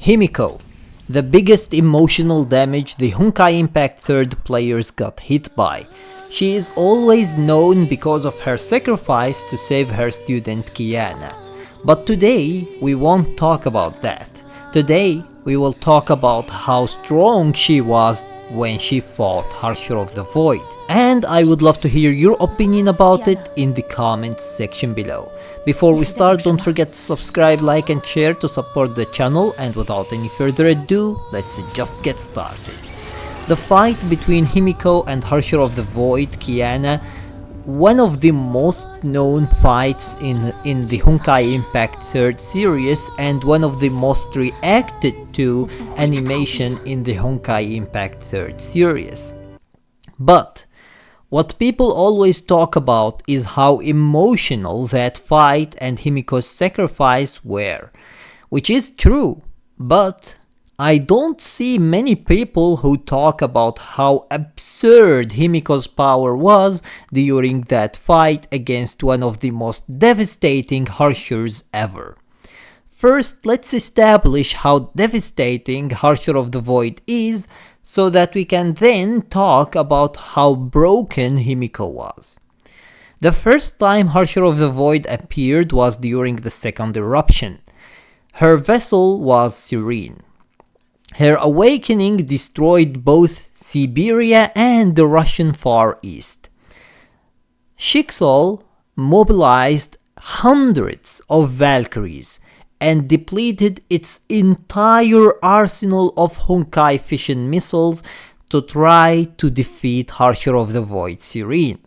Himeko, the biggest emotional damage the Honkai Impact 3rd players got hit by. She is always known because of her sacrifice to save her student Kiana. But today we won't talk about that. Today we will talk about how strong she was when she fought Herrscher of the Void. And I would love to hear your opinion about it in the comments section below. Before we start, don't forget to subscribe, like and share to support the channel, and without any further ado, let's just get started. The fight between Himeko and Herrscher of the Void Kiana, one of the most known fights in the Honkai Impact 3rd series and one of the most reacted to animation in the Honkai Impact 3rd series. But what people always talk about is how emotional that fight and Himeko's sacrifice were, which is true, but I don't see many people who talk about how absurd Himeko's power was during that fight against one of the most devastating Herrschers ever. First, let's establish how devastating Herrscher of the Void is, so that we can then talk about how broken Himeko was. The first time Herrscher of the Void appeared was during the second eruption. Her vessel was Sirin. Her awakening destroyed both Siberia and the Russian Far East. Schicksal mobilized hundreds of Valkyries and depleted its entire arsenal of Honkai fission missiles to try to defeat Herrscher of the Void Sirin,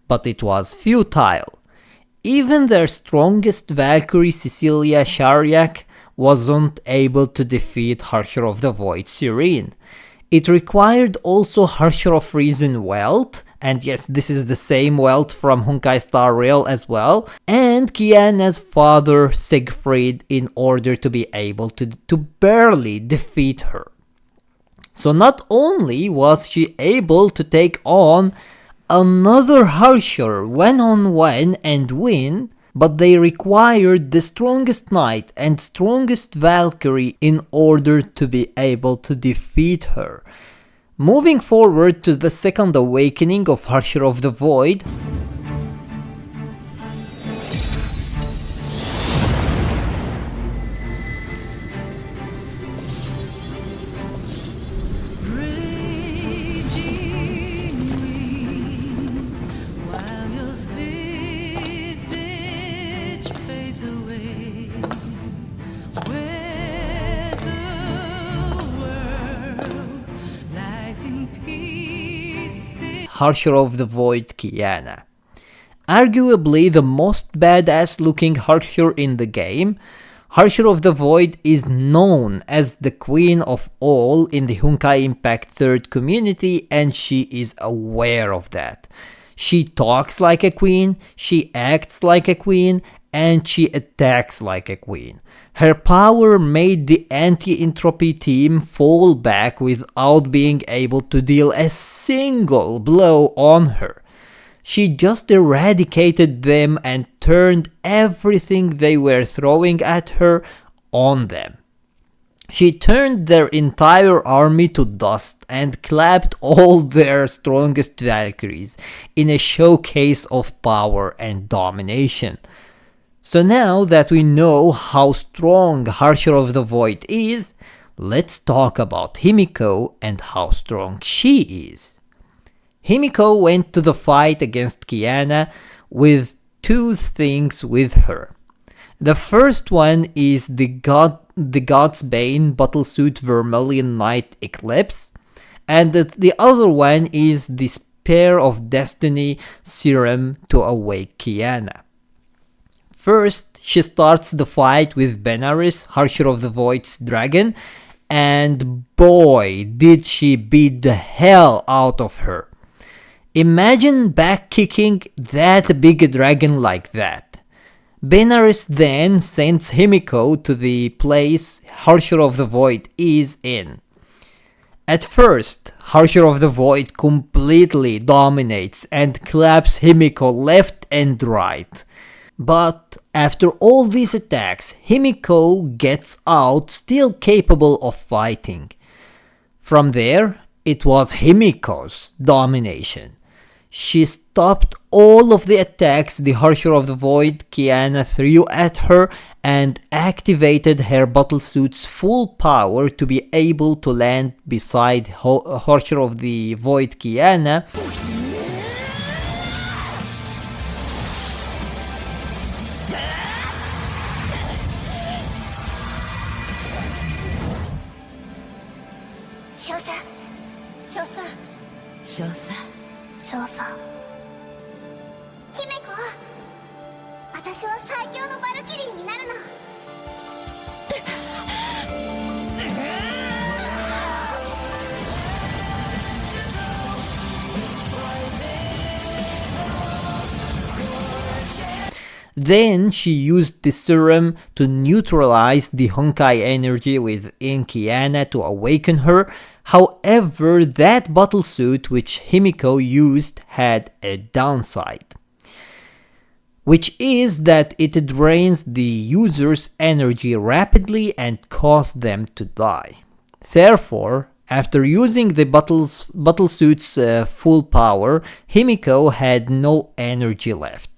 but it was futile. Even their strongest Valkyrie, Cecilia Shariak, wasn't able to defeat Herrscher of the Void Sirin. It required also Herrscher of Reason Welt, and yes, this is the same Welt from Honkai Star Rail as well, and Kiana's father Siegfried in order to be able to barely defeat her. So not only was she able to take on another Herrscher one-on-one and win, but they required the strongest knight and strongest Valkyrie in order to be able to defeat her. Moving forward to the second awakening of Herrscher of the Void, Herrscher of the Void Kiana. Arguably the most badass looking Herrscher in the game, Herrscher of the Void is known as the queen of all in the Honkai Impact 3rd community, and she is aware of that. She talks like a queen, she acts like a queen, and she attacks like a queen. Her power made the anti-entropy team fall back without being able to deal a single blow on her. She just eradicated them and turned everything they were throwing at her on them. She turned their entire army to dust and clapped all their strongest Valkyries in a showcase of power and domination. So now that we know how strong Herrscher of the Void is, let's talk about Himeko and how strong she is. Himeko went to the fight against Kiana with two things with her. The first one is the God's Bane Battlesuit Vermilion Knight Eclipse, and the other one is the Spear of Destiny Serum to awake Kiana. First, she starts the fight with Benaris, Herrscher of the Void's dragon, and boy did she beat the hell out of her. Imagine back kicking that big dragon like that. Benaris then sends Himeko to the place Herrscher of the Void is in. At first, Herrscher of the Void completely dominates and claps Himeko left and right. But After all these attacks, Himeko gets out still capable of fighting. From there, it was Himeko's domination. She stopped all of the attacks the Herrscher of the Void Kiana threw at her and activated her battlesuit's full power to be able to land beside Herrscher of the Void Kiana. Then she used the serum to neutralize the Honkai energy within Kiana to awaken her. However, that battlesuit which Himeko used had a downside, which is that it drains the user's energy rapidly and causes them to die. Therefore, after using the battlesuit's full power, Himeko had no energy left.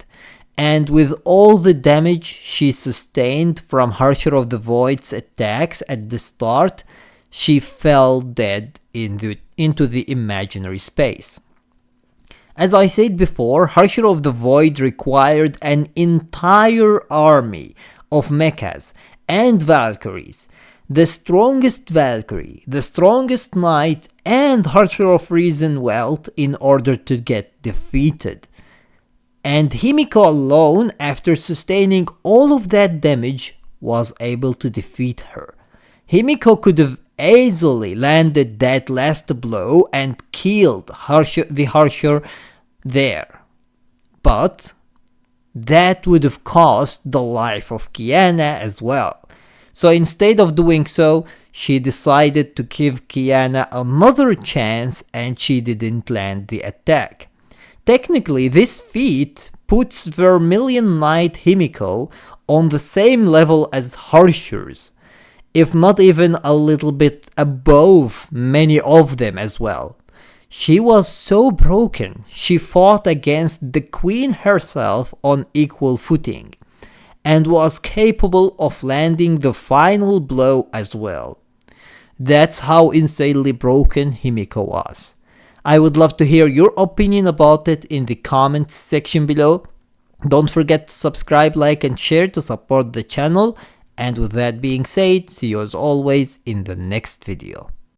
And with all the damage she sustained from Herrscher of the Void's attacks at the start, she fell dead into the imaginary space. As I said before, Herrscher of the Void required an entire army of mechas and Valkyries, the strongest Valkyrie, the strongest Knight, and Herrscher of Reason Wealth in order to get defeated. And Himeko alone, after sustaining all of that damage, was able to defeat her. Himeko could have easily landed that last blow and killed the Herrscher there. But that would have cost the life of Kiana as well. So instead of doing so, she decided to give Kiana another chance and she didn't land the attack. Technically, this feat puts Vermilion Knight Himeko on the same level as Herrscher's, if not even a little bit above many of them as well. She was so broken, she fought against the Queen herself on equal footing, and was capable of landing the final blow as well. That's how insanely broken Himeko was. I would love to hear your opinion about it in the comments section below. Don't forget to subscribe, like and share to support the channel. And with that being said, see you as always in the next video.